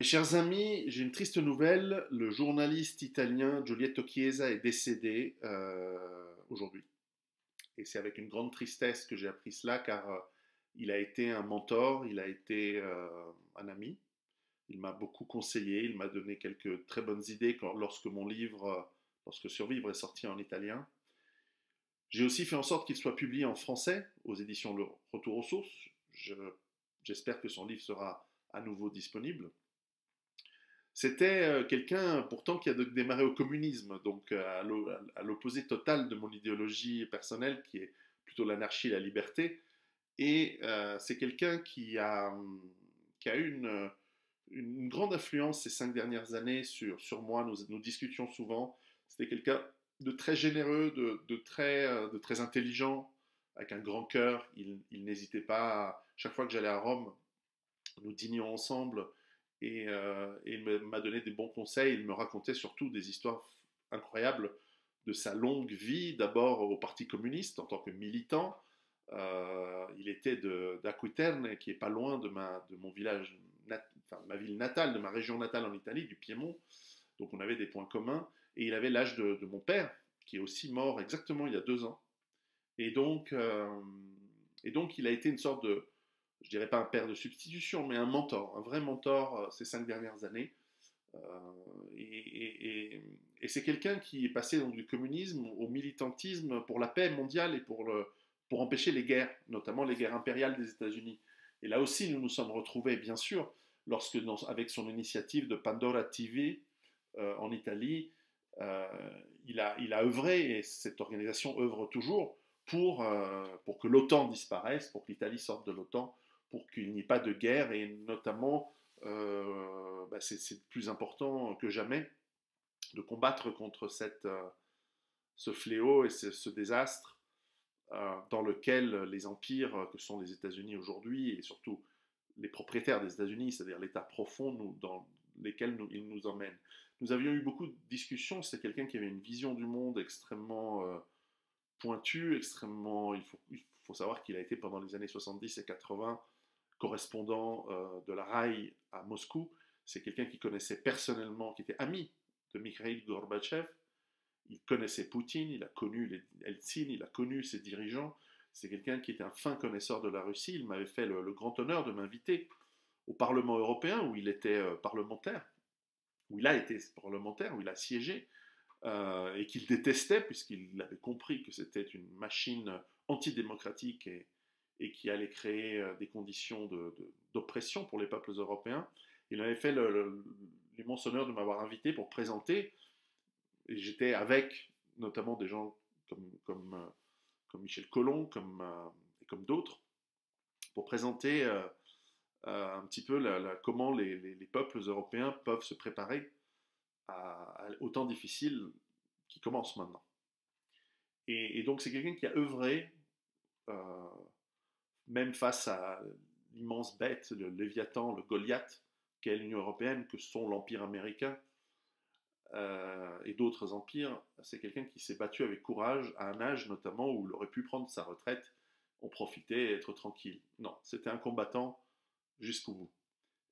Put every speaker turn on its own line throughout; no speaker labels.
Mes chers amis, j'ai une triste nouvelle. Le journaliste italien Giulietto Chiesa est décédé aujourd'hui. Et c'est avec une grande tristesse que j'ai appris cela, car il a été un mentor, il a été un ami. Il m'a beaucoup conseillé, il m'a donné quelques très bonnes idées lorsque mon livre, lorsque Survivre est sorti en italien. J'ai aussi fait en sorte qu'il soit publié en français aux éditions Le Retour aux sources. J'espère que son livre sera à nouveau disponible. C'était quelqu'un pourtant qui a démarré au communisme, donc à l'opposé total de mon idéologie personnelle qui est plutôt l'anarchie et la liberté. Et c'est quelqu'un qui a eu une grande influence ces 5 dernières années sur moi. Nous discutions souvent. C'était quelqu'un de très généreux, de très intelligent, avec un grand cœur. Il n'hésitait pas, chaque fois que j'allais à Rome, nous dînions ensemble et il m'a donné des bons conseils. Il me racontait surtout des histoires incroyables de sa longue vie, d'abord au Parti communiste en tant que militant. Il était d'Aquiterne, qui est pas loin de mon village, enfin, ma ville natale, de ma région natale en Italie, du Piémont. Donc on avait des points communs. Et il avait l'âge de mon père, qui est aussi mort exactement il y a 2 ans. Et donc, euh, et donc il a été une sorte de, je dirais pas un père de substitution, mais un mentor, un vrai mentor ces 5 dernières années. Euh, et, et c'est quelqu'un qui est passé donc, du communisme au militantisme pour la paix mondiale et pour empêcher les guerres, notamment les guerres impériales des États-Unis. Et là aussi, nous nous sommes retrouvés, bien sûr, avec son initiative de Pandora TV en Italie, euh, il a œuvré, et cette organisation œuvre toujours, pour que l'OTAN disparaisse, pour que l'Italie sorte de l'OTAN, pour qu'il n'y ait pas de guerre, et notamment, c'est plus important que jamais de combattre contre ce fléau et ce désastre dans lequel les empires que sont les États-Unis aujourd'hui, et surtout les propriétaires des États-Unis, c'est-à-dire l'État profond dans lesquels ils nous emmènent. Nous avions eu beaucoup de discussions, c'est quelqu'un qui avait une vision du monde extrêmement pointue, extrêmement... Il faut savoir qu'il a été pendant les années 70 et 80 correspondant de la RAI à Moscou. C'est quelqu'un qui connaissait personnellement, qui était ami de Mikhail Gorbatchev. Il connaissait Poutine, il a connu les Eltsine, il a connu ses dirigeants. C'est quelqu'un qui était un fin connaisseur de la Russie. Il m'avait fait le grand honneur de m'inviter au Parlement européen, où il était parlementaire, où il a été parlementaire, où il a siégé, et qu'il détestait, puisqu'il avait compris que c'était une machine antidémocratique et qui allait créer des conditions d'oppression pour les peuples européens. Il avait fait l'immense honneur de m'avoir invité pour présenter, et j'étais avec notamment des gens comme Michel Collomb, et comme d'autres, pour présenter un petit peu comment les peuples européens peuvent se préparer au temps difficile qui commence maintenant. Et donc c'est quelqu'un qui a œuvré, euh, même face à l'immense bête, le Léviathan, le Goliath, qu'est l'Union européenne, que sont l'Empire américain et d'autres empires. C'est quelqu'un qui s'est battu avec courage à un âge notamment où il aurait pu prendre sa retraite, en profiter et être tranquille. Non, c'était un combattant jusqu'au bout.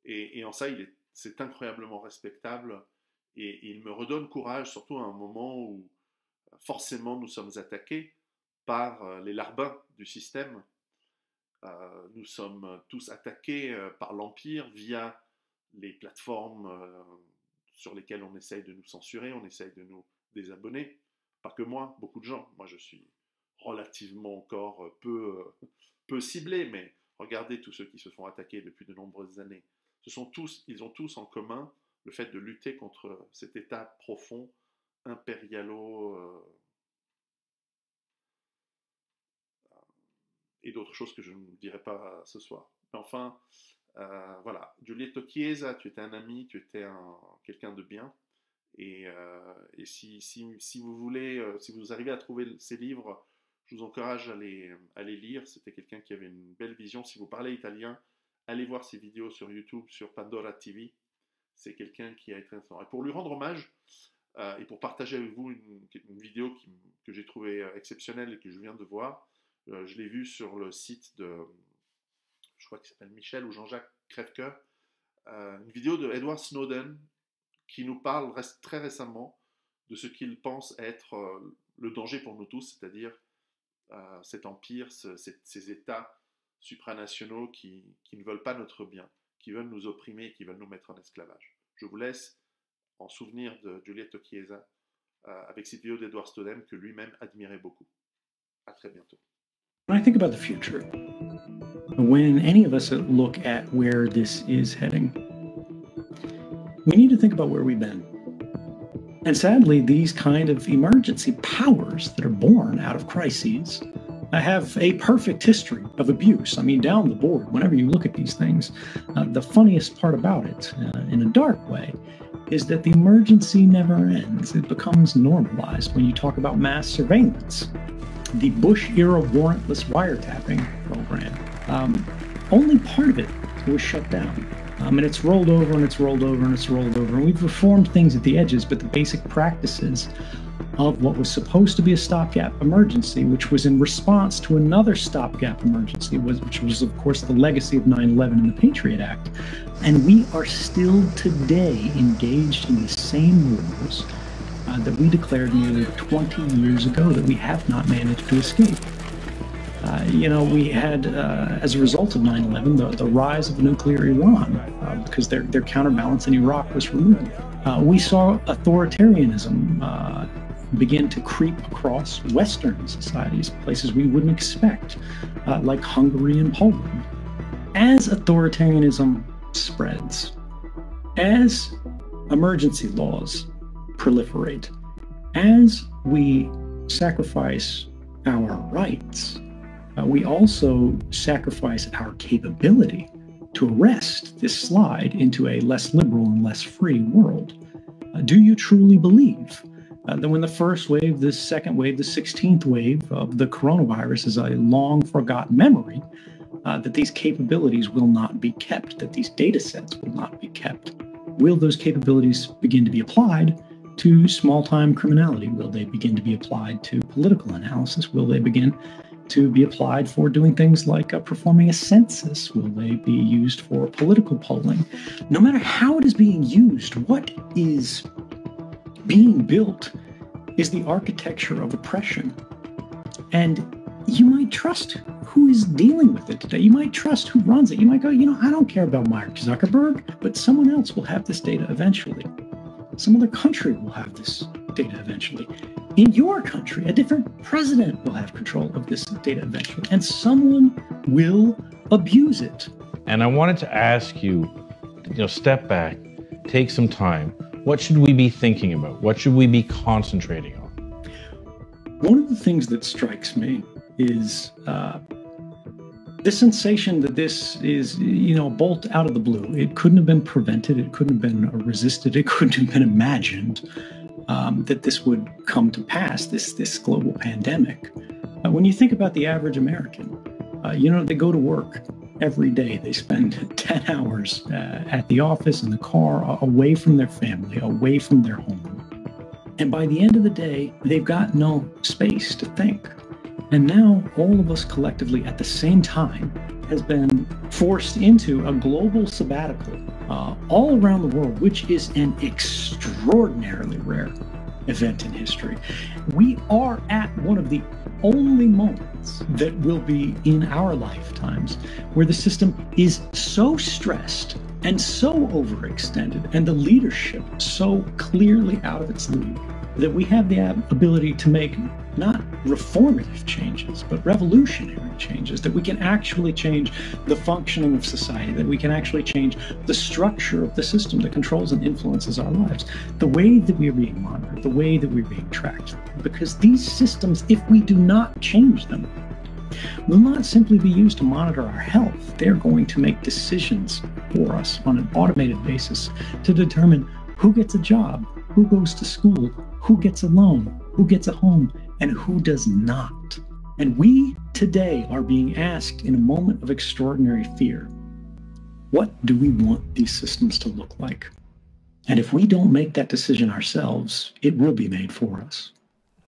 Et en ça, c'est incroyablement respectable et il me redonne courage, surtout à un moment où forcément nous sommes attaqués par les larbins du système. Nous sommes tous attaqués par l'Empire via les plateformes sur lesquelles on essaye de nous censurer, on essaye de nous désabonner. Pas que moi, beaucoup de gens. Moi, je suis relativement encore peu ciblé, mais regardez tous ceux qui se font attaquer depuis de nombreuses années. Ils ont tous en commun le fait de lutter contre cet état profond, impérialo, et d'autres choses que je ne dirai pas ce soir. Mais enfin, voilà. Giulietto Chiesa, tu étais un ami, tu étais quelqu'un de bien. Et si vous voulez, si vous arrivez à trouver ces livres, je vous encourage à les lire. C'était quelqu'un qui avait une belle vision. Si vous parlez italien, allez voir ses vidéos sur YouTube, sur Pandora TV. C'est quelqu'un qui a été intéressant. Et pour lui rendre hommage, et pour partager avec vous une vidéo que j'ai trouvée exceptionnelle et que je viens de voir, je l'ai vue sur le site de, je crois qu'il s'appelle Michel ou Jean-Jacques Crèvecoeur, une vidéo de Edward Snowden qui nous parle très récemment de ce qu'il pense être le danger pour nous tous, c'est-à-dire cet empire, ces États supranationaux qui ne veulent pas notre bien, qui veulent nous opprimer, qui veulent nous mettre en esclavage. Je vous laisse en souvenir de Giulietto Chiesa avec cette vidéo d'Edward Snowden que lui-même admirait beaucoup. À très bientôt.
When I think about the future, when any of us look at where this is heading, we need to think about where we've been. And sadly, these kind of emergency powers that are born out of crises have a perfect history of abuse. I mean, down the board, whenever you look at these things, the funniest part about it, in a dark way, is that the emergency never ends. It becomes normalized when you talk about mass surveillance. The Bush-era warrantless wiretapping program, only part of it was shut down. And it's rolled over and it's rolled over and it's rolled over. And we've reformed things at the edges, but the basic practices of what was supposed to be a stopgap emergency, which was in response to another stopgap emergency, which was, of course, the legacy of 9/11 and the Patriot Act. And we are still today engaged in the same wars that we declared nearly 20 years ago that we have not managed to escape. We had, as a result of 9/11, the rise of nuclear Iran, because their counterbalance in Iraq was removed. We saw authoritarianism begin to creep across Western societies, places we wouldn't expect, like Hungary and Poland. As authoritarianism spreads, as emergency laws proliferate, as we sacrifice our rights, we also sacrifice our capability to arrest this slide into a less liberal and less free world. Do you truly believe that when the first wave, the second wave, the 16th wave of the coronavirus is a long forgotten memory, that these capabilities will not be kept, that these data sets will not be kept? Will those capabilities begin to be applied to small-time criminality? Will they begin to be applied to political analysis? Will they begin to be applied for doing things like performing a census? Will they be used for political polling? No matter how it is being used, what is being built is the architecture of oppression. And you might trust who is dealing with it today. You might trust who runs it. You might go, I don't care about Mark Zuckerberg, but someone else will have this data eventually. Some other country will have this data eventually. In your country, a different president will have control of this data eventually, and someone will abuse it.
And I wanted to ask you, step back, take some time. What should we be thinking about? What should we be concentrating on?
One of the things that strikes me is the sensation that this is, a bolt out of the blue. It couldn't have been prevented. It couldn't have been resisted. It couldn't have been imagined that this would come to pass, this global pandemic. When you think about the average American, they go to work every day. They spend 10 hours at the office, in the car, away from their family, away from their home. And by the end of the day, they've got no space to think. And now all of us collectively at the same time has been forced into a global sabbatical all around the world, which is an extraordinarily rare event in history. We are at one of the only moments that will be in our lifetimes where the system is so stressed and so overextended and the leadership so clearly out of its league that we have the ability to make not reformative changes, but revolutionary changes, that we can actually change the functioning of society, that we can actually change the structure of the system that controls and influences our lives, the way that we are being monitored, the way that we're being tracked. Because these systems, if we do not change them, will not simply be used to monitor our health. They're going to make decisions for us on an automated basis to determine who gets a job, who goes to school, who gets a loan, who gets a home, and who does not. And we today are being asked in a moment of extraordinary fear, what do we want these systems to look like? And if we don't make that decision ourselves, it will be made for us.